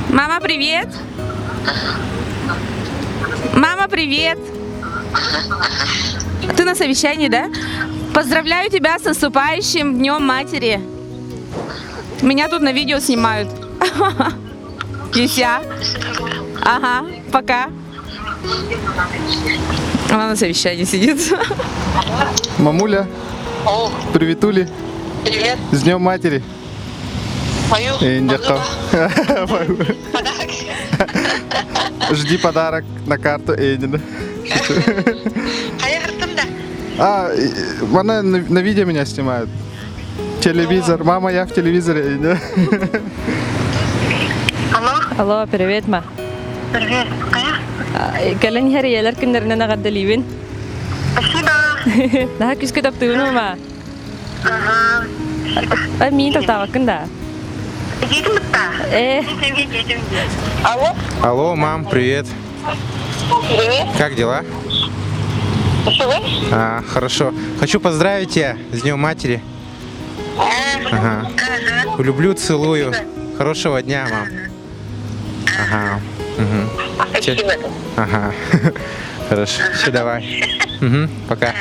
Мама, привет! Мама, привет! Ты на совещании, да? Поздравляю тебя с наступающим Днем Матери. Меня тут на видео снимают. Кися. Ага, пока. Она на совещании сидит. Мамуля, О, приветули, привет. с Днем Матери. Мою Индико. подарок. Жди подарок на карту Эйнина. Хаяртымда. Она на видео меня снимают. Телевизор. Мама, я в телевизоре. Эйнина. Алло, Алло, привет, ма. привет. Кален хәрияләр көннәренә нагаддаливен. Спасибо. Наһа күскә таптыгын ма. Ага. Мин таптавакын да. Едем мы едем. Алло, Алло, мам, привет. привет. Как дела? Что вы? Хорошо. Хочу поздравить тебя с Днем Матери. Ага. Люблю, целую. Хорошего дня, мам. Ага. Угу. Спасибо. Ага. Хорошо. Все, давай. Угу. Пока.